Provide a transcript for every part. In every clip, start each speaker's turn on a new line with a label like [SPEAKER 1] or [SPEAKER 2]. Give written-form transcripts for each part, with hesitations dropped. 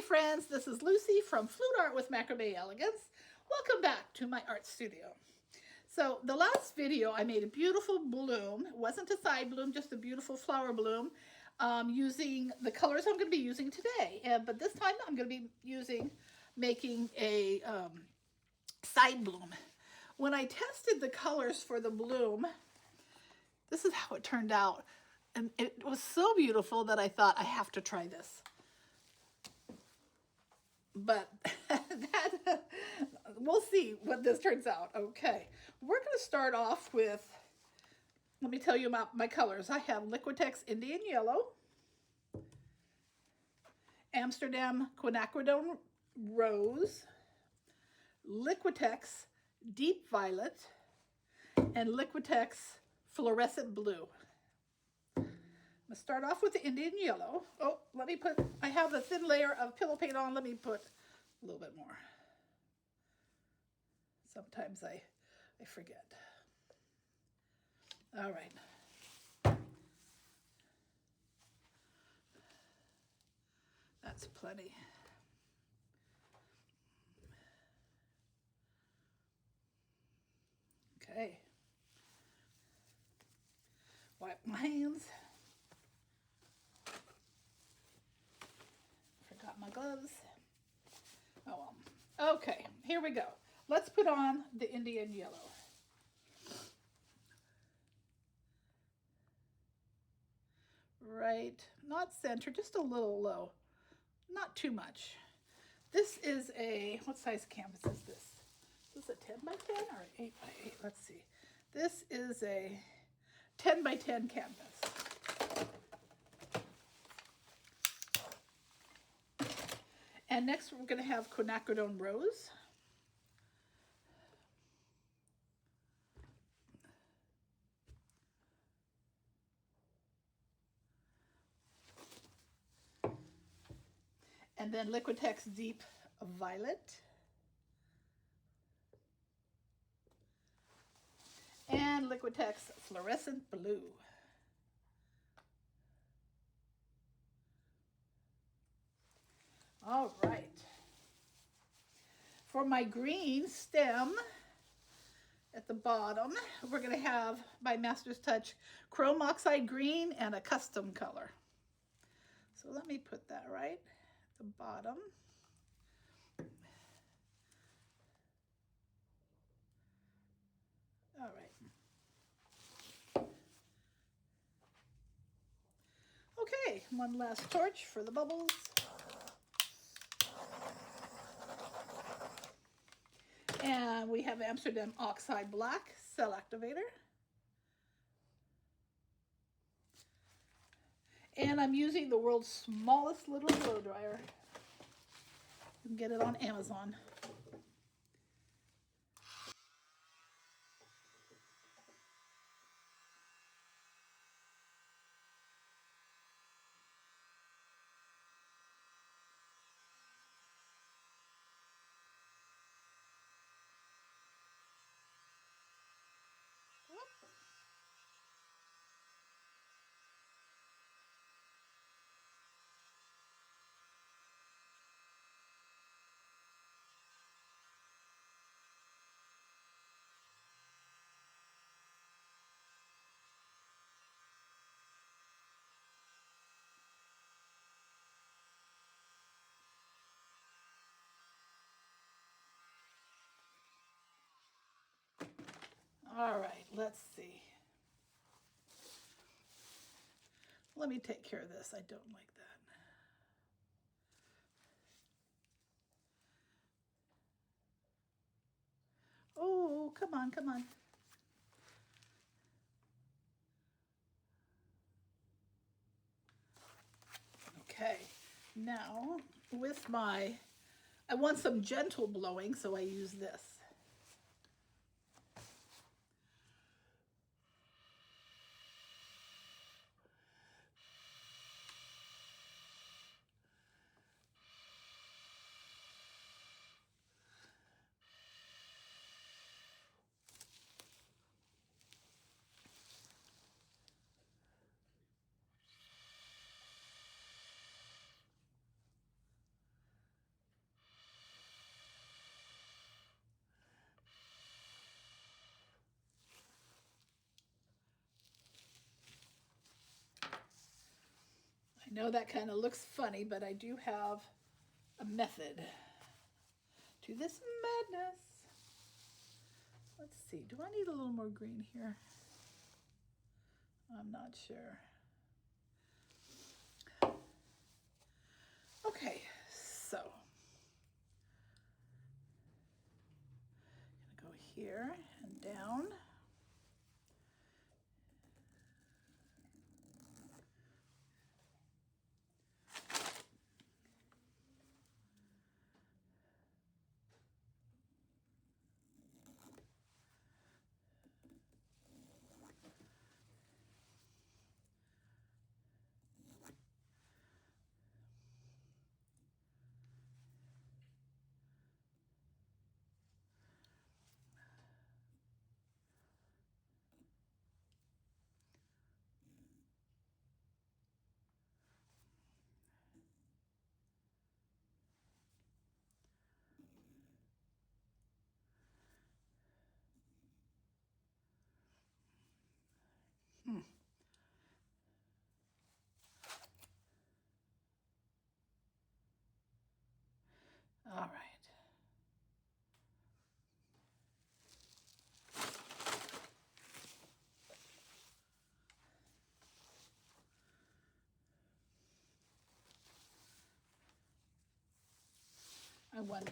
[SPEAKER 1] friends, this is Lucy from Flute Art with Macrame Elegance. Welcome back to my art studio. So the last video I made a beautiful bloom. It wasn't a side bloom, just a beautiful flower bloom using the colors I'm going to be using today. But this time I'm going to be making a side bloom. When I tested the colors for the bloom, this is how it turned out. And it was so beautiful that I thought I have to try this. But we'll see what this turns out. Okay, we're going to start off with, let me tell you about my colors. I have Liquitex Indian Yellow, Amsterdam Quinacridone Rose, Liquitex Deep Violet, and Liquitex Fluorescent Blue. I'm going to start off with the Indian Yellow. Oh, I have a thin layer of pillow paint on. Let me put a little bit more. Sometimes I forget. All right. That's plenty. Okay. Wipe my hands. Forgot my gloves. Oh well. Okay, here we go. Let's put on the Indian Yellow. Right, not center, just a little low. Not too much. This is what size canvas is this? Is this a 10 by 10 or an 8 by 8? Let's see. This is a 10 by 10 canvas. And next we're going to have Quinacridone Rose. And then Liquitex Deep Violet. And Liquitex Fluorescent Blue. All right. For my green stem at the bottom, we're going to have by Master's Touch Chrome Oxide Green and a custom color. So let me put that right at the bottom. All right. Okay, one last torch for the bubbles. And we have Amsterdam Oxide Black Cell Activator. And I'm using the world's smallest little blow dryer. You can get it on Amazon. All right, let's see. Let me take care of this. I don't like that. Oh, come on, come on. Okay, now with I want some gentle blowing, so I use this. know that kind of looks funny, but I do have a method to this madness. Let's see, do I need a little more green here? I'm not sure. Okay, so I'm gonna go here and down. All right. I wonder.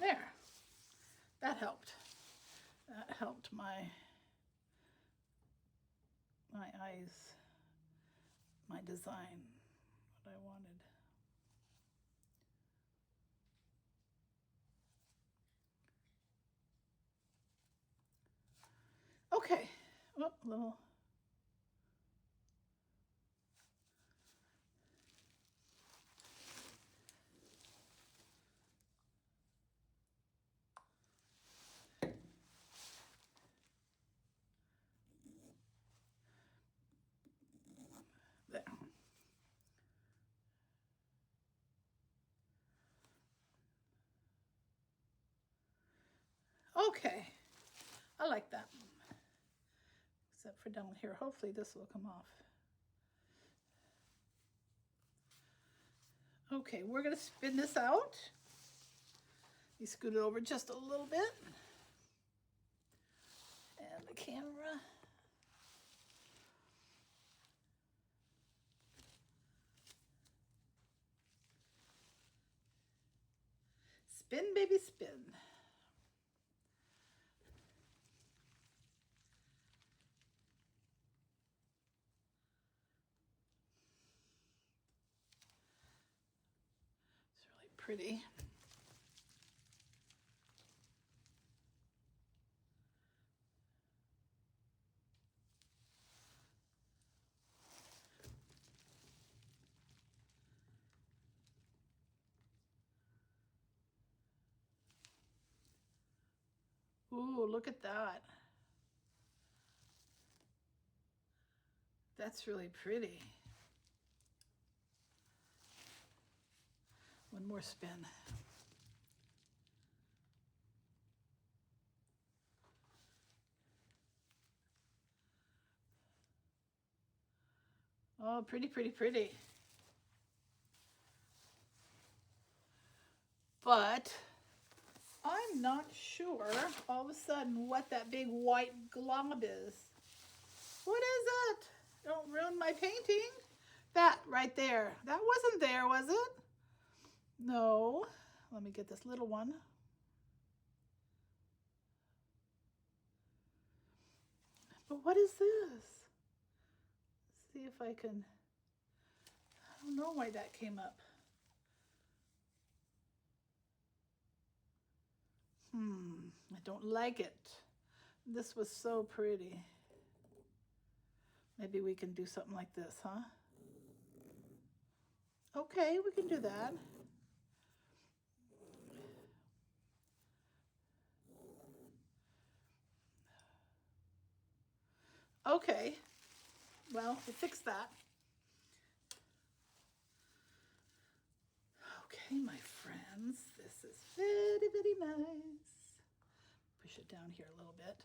[SPEAKER 1] There. That helped. That helped my eyes, my design, what I wanted. Okay. Oh, a little. There. Okay. I like that. Except for down here. Hopefully this will come off. Okay, we're going to spin this out. You scoot it over just a little bit. And the camera. Spin, baby, spin. It's really pretty. Ooh, look at that. That's really pretty. One more spin. Oh, pretty, pretty, pretty. But I'm not sure all of a sudden what that big white glob is. What is it? Don't ruin my painting. That right there. That wasn't there, was it? No. Let me get this little one. But what is this? Let's see if I can. I don't know why that came up. I don't like it. This was so pretty. Maybe we can do something like this, huh? Okay, we can do that. Okay, well, we fixed that. Okay, my friends, this is very, very nice. Push it down here a little bit.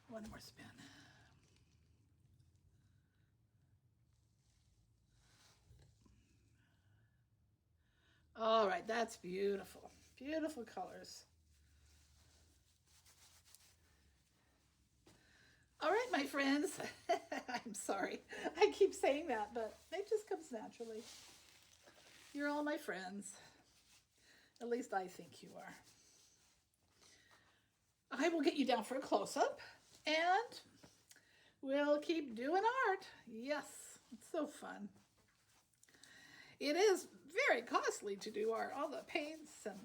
[SPEAKER 1] One more spin. All right, that's beautiful. Beautiful colors. All right, my friends. I'm sorry. I keep saying that, but it just comes naturally. You're all my friends. At least I think you are. I will get you down for a close-up, and we'll keep doing art. Yes, it's so fun. It is very costly to do art, all the paints and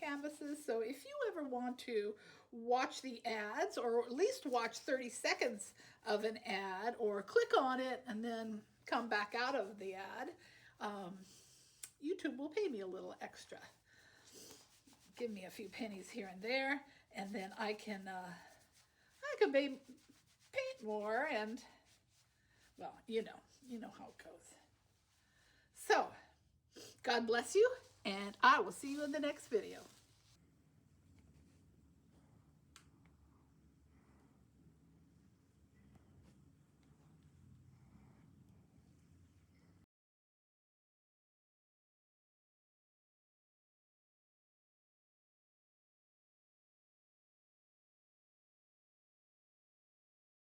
[SPEAKER 1] canvases. So if you ever want to watch the ads, or at least watch 30 seconds of an ad, or click on it and then come back out of the ad, YouTube will pay me a little extra. Give me a few pennies here and there, and then I can paint more, and well, you know how it goes. So, God bless you, and I will see you in the next video.